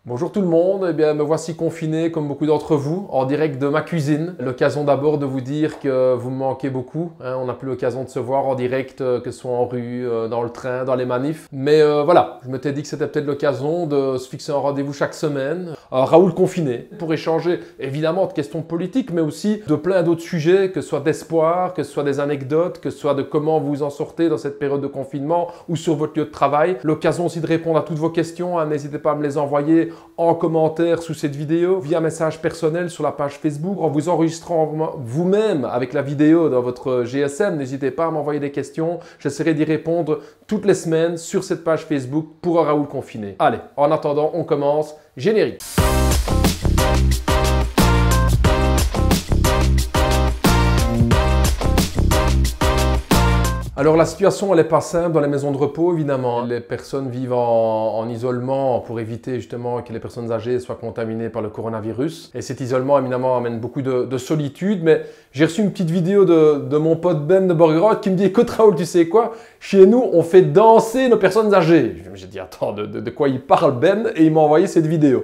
Bonjour tout le monde, eh bien me voici confiné comme beaucoup d'entre vous, en direct de ma cuisine. L'occasion d'abord de vous dire que vous me manquez beaucoup, hein. On n'a plus l'occasion de se voir en direct, que ce soit en rue, dans le train, dans les manifs. Mais voilà, je m'étais dit que c'était peut-être l'occasion de se fixer un rendez-vous chaque semaine. Raoul confiné, pour échanger évidemment de questions politiques, mais aussi de plein d'autres sujets, que ce soit d'espoir, que ce soit des anecdotes, que ce soit de comment vous en sortez dans cette période de confinement ou sur votre lieu de travail. L'occasion aussi de répondre à toutes vos questions, hein. N'hésitez pas à me les envoyer en commentaire sous cette vidéo, via message personnel sur la page Facebook, en vous enregistrant vous-même avec la vidéo dans votre GSM. N'hésitez pas à m'envoyer des questions. J'essaierai d'y répondre toutes les semaines sur cette page Facebook pour un Raoul confiné. Allez, en attendant, on commence. Générique. Alors la situation elle n'est pas simple dans les maisons de repos évidemment. Les personnes vivent en isolement pour éviter justement que les personnes âgées soient contaminées par le coronavirus. Et cet isolement évidemment amène beaucoup de solitude. Mais j'ai reçu une petite vidéo de mon pote Ben de Borgerhout qui me dit « Écoute Raoul, tu sais quoi? Chez nous on fait danser nos personnes âgées. » J'ai dit « Attends, de quoi il parle Ben ?» Et il m'a envoyé cette vidéo.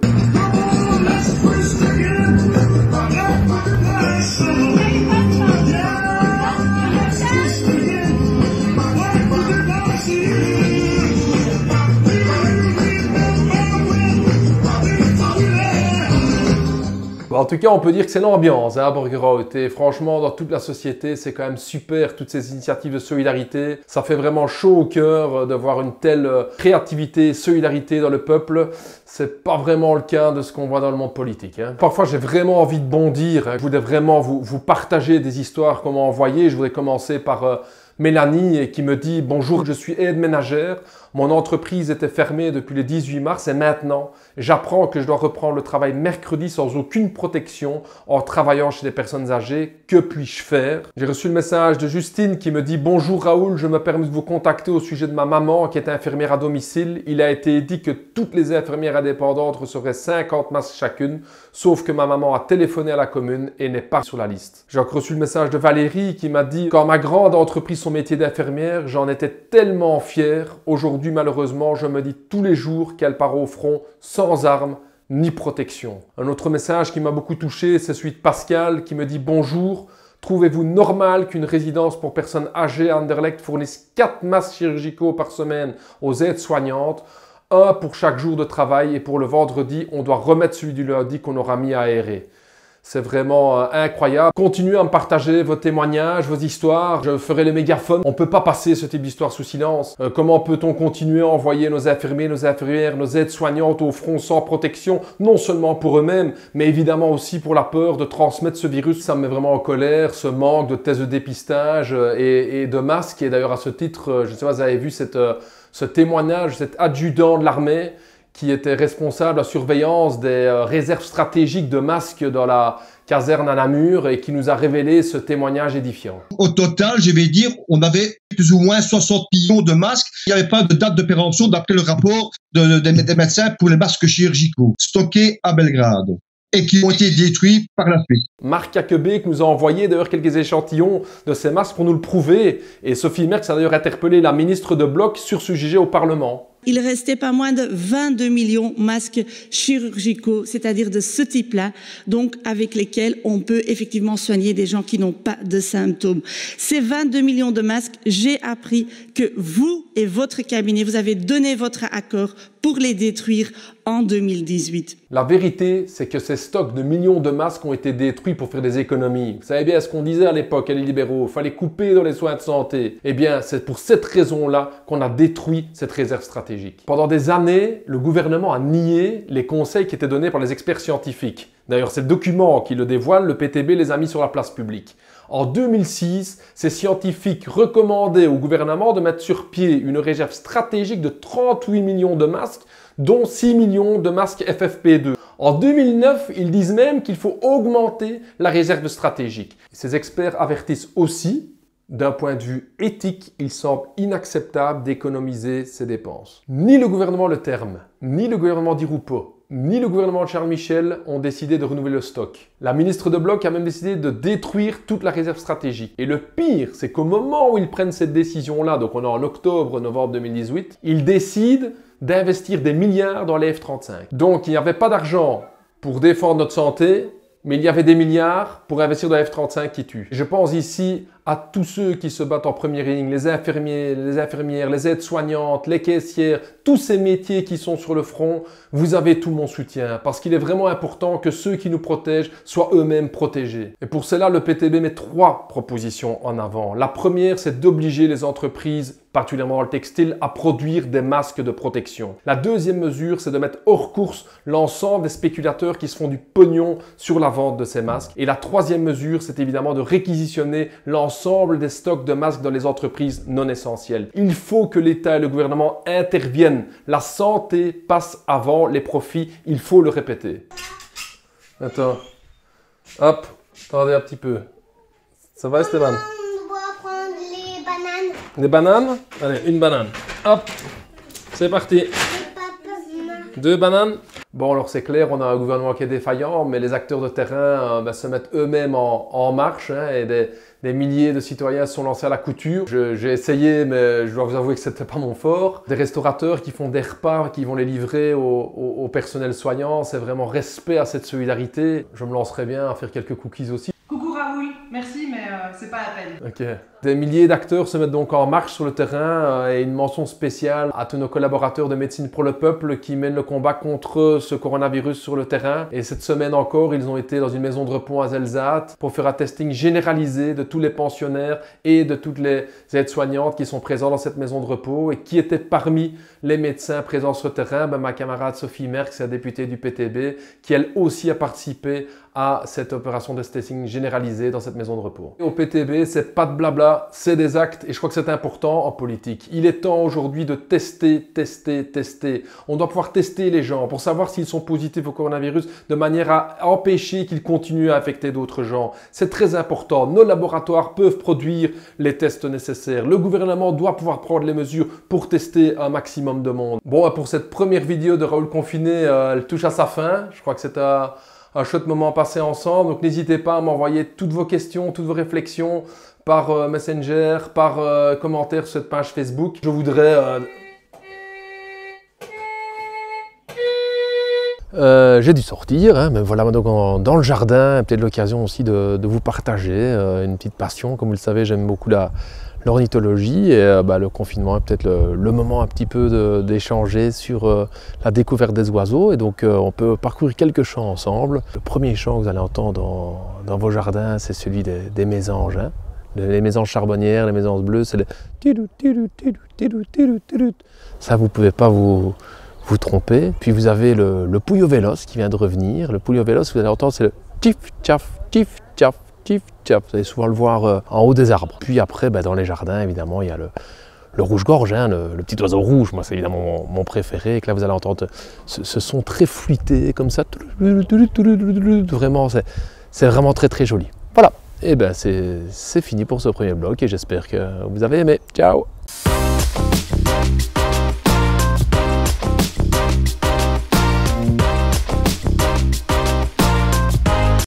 En tout cas, on peut dire que c'est l'ambiance à Borgerhout et franchement, dans toute la société, c'est quand même super, toutes ces initiatives de solidarité. Ça fait vraiment chaud au cœur de voir une telle créativité, solidarité dans le peuple. C'est pas vraiment le cas de ce qu'on voit dans le monde politique, hein. Parfois, j'ai vraiment envie de bondir, hein. Je voudrais vraiment vous partager des histoires qu'on m'a envoyées. Je voudrais commencer par Mélanie qui me dit « Bonjour, je suis aide ménagère. Mon entreprise était fermée depuis le 18 mars et maintenant, j'apprends que je dois reprendre le travail mercredi sans aucune protection en travaillant chez des personnes âgées. Que puis-je faire ?» J'ai reçu le message de Justine qui me dit « Bonjour Raoul, je me permets de vous contacter au sujet de ma maman qui est infirmière à domicile. Il a été dit que toutes les infirmières indépendantes recevraient 50 masques chacune, sauf que ma maman a téléphoné à la commune et n'est pas sur la liste. » J'ai encore reçu le message de Valérie qui m'a dit « Quand ma grande a entrepris son métier d'infirmière, j'en étais tellement fier. Aujourd'hui, malheureusement, je me dis tous les jours qu'elle part au front sans armes ni protection. » Un autre message qui m'a beaucoup touché, c'est celui de Pascal qui me dit « Bonjour, trouvez-vous normal qu'une résidence pour personnes âgées à Anderlecht fournisse 4 masques chirurgicaux par semaine aux aides-soignantes, un pour chaque jour de travail et pour le vendredi, on doit remettre celui du lundi qu'on aura mis à aérer. » C'est vraiment incroyable. Continuez à me partager vos témoignages, vos histoires. Je ferai le mégaphone. On ne peut pas passer ce type d'histoire sous silence. Comment peut-on continuer à envoyer nos infirmiers, nos infirmières, nos aides-soignantes au front sans protection, non seulement pour eux-mêmes, mais évidemment aussi pour la peur de transmettre ce virus. Ça me met vraiment en colère, ce manque de tests de dépistage et de masques. Et d'ailleurs, à ce titre, je ne sais pas si vous avez vu ce témoignage, cet adjudant de l'armée qui était responsable de la surveillance des réserves stratégiques de masques dans la caserne à Namur et qui nous a révélé ce témoignage édifiant. Au total, je vais dire, on avait plus ou moins 60 millions de masques. Il n'y avait pas de date de péremption d'après le rapport des médecins pour les masques chirurgicaux stockés à Belgrade et qui ont été détruits par la suite. Marc Kakebeek nous a envoyé d'ailleurs quelques échantillons de ces masques pour nous le prouver et Sophie Merckx a d'ailleurs interpellé la ministre de Bloc sur ce sujet au Parlement. Il restait pas moins de 22 millions de masques chirurgicaux, c'est-à-dire de ce type-là, donc avec lesquels on peut effectivement soigner des gens qui n'ont pas de symptômes. Ces 22 millions de masques, j'ai appris que vous et votre cabinet, vous avez donné votre accord pour les détruire en 2018. La vérité, c'est que ces stocks de millions de masques ont été détruits pour faire des économies. Vous savez bien ce qu'on disait à l'époque, les libéraux, il fallait couper dans les soins de santé. Eh bien, c'est pour cette raison-là qu'on a détruit cette réserve stratégique. Pendant des années, le gouvernement a nié les conseils qui étaient donnés par les experts scientifiques. D'ailleurs, c'est le document qui le dévoile, le PTB les a mis sur la place publique. En 2006, ces scientifiques recommandaient au gouvernement de mettre sur pied une réserve stratégique de 38 millions de masques, dont 6 millions de masques FFP2. En 2009, ils disent même qu'il faut augmenter la réserve stratégique. Ces experts avertissent aussi, d'un point de vue éthique, il semble inacceptable d'économiser ces dépenses. Ni le gouvernement Le Terme, ni le gouvernement Di Rupo, ni le gouvernement de Charles Michel ont décidé de renouveler le stock. La ministre de Bloch a même décidé de détruire toute la réserve stratégique. Et le pire, c'est qu'au moment où ils prennent cette décision-là, donc on est en octobre-novembre 2018, ils décident d'investir des milliards dans les F-35. Donc il n'y avait pas d'argent pour défendre notre santé, mais il y avait des milliards pour investir dans les F-35 qui tuent. Je pense ici à tous ceux qui se battent en première ligne, les infirmiers, les infirmières, les aides-soignantes, les caissières, tous ces métiers qui sont sur le front, vous avez tout mon soutien parce qu'il est vraiment important que ceux qui nous protègent soient eux-mêmes protégés. Et pour cela, le PTB met 3 propositions en avant. La première, c'est d'obliger les entreprises, particulièrement dans le textile, à produire des masques de protection. La deuxième mesure, c'est de mettre hors course l'ensemble des spéculateurs qui se font du pognon sur la vente de ces masques. Et la troisième mesure, c'est évidemment de réquisitionner l'ensemble des stocks de masques dans les entreprises non essentielles. Il faut que l'État et le gouvernement interviennent. La santé passe avant les profits, il faut le répéter. Attends. Hop, attendez un petit peu. Ça va, Esteban? On doit prendre les bananes. Des bananes? Allez, une banane. Hop, c'est parti. 2 bananes. Bon, alors c'est clair, on a un gouvernement qui est défaillant, mais les acteurs de terrain se mettent eux-mêmes en marche et des milliers de citoyens sont lancés à la couture. J'ai essayé, mais je dois vous avouer que c'était pas mon fort. Des restaurateurs qui font des repas, qui vont les livrer au personnel soignant, c'est vraiment respect à cette solidarité. Je me lancerai bien à faire quelques cookies aussi. Coucou Raoul, merci mais c'est pas la peine. Ok. Des milliers d'acteurs se mettent donc en marche sur le terrain et une mention spéciale à tous nos collaborateurs de Médecine pour le Peuple qui mènent le combat contre ce coronavirus sur le terrain. Et cette semaine encore, ils ont été dans une maison de repos à Zelzate pour faire un testing généralisé de tous les pensionnaires et de toutes les aides-soignantes qui sont présents dans cette maison de repos et qui étaient parmi les médecins présents sur le terrain. Ma camarade Sophie Merckx, la députée du PTB, qui elle aussi a participé à cette opération de testing généralisé dans cette maison de repos. Et au PTB, c'est pas de blabla, c'est des actes et je crois que c'est important en politique. Il est temps aujourd'hui de tester. On doit pouvoir tester les gens pour savoir s'ils sont positifs au coronavirus de manière à empêcher qu'ils continuent à affecter d'autres gens. C'est très important. Nos laboratoires peuvent produire les tests nécessaires. Le gouvernement doit pouvoir prendre les mesures pour tester un maximum de monde. Bon, pour cette première vidéo de Raoul Confiné, elle touche à sa fin. Je crois que c'est un chouette moment passé ensemble. Donc n'hésitez pas à m'envoyer toutes vos questions, toutes vos réflexions par Messenger, par commentaire sur cette page Facebook. Je voudrais... j'ai dû sortir, hein, mais voilà, donc dans le jardin, peut-être l'occasion aussi de vous partager une petite passion. Comme vous le savez, j'aime beaucoup l'ornithologie et le confinement est peut-être le moment un petit peu d'échanger sur la découverte des oiseaux. Et donc on peut parcourir quelques chants ensemble. Le premier chant que vous allez entendre dans vos jardins, c'est celui des mésanges. Hein. Les mésanges charbonnières, les mésanges bleues, c'est le... Ça, vous ne pouvez pas vous tromper. Puis vous avez le pouillot véloce qui vient de revenir. Le pouillot véloce, vous allez entendre, c'est le tif, tchaf, tif, tchaf, tif, tchaf. Vous allez souvent le voir en haut des arbres. Puis après, dans les jardins, évidemment, il y a le rouge-gorge, hein, le petit oiseau rouge. Moi, c'est évidemment mon préféré. Et que là, vous allez entendre ce son très fruité, comme ça. Vraiment, c'est vraiment très, très joli. Voilà. Et c'est fini pour ce premier vlog et j'espère que vous avez aimé. Ciao!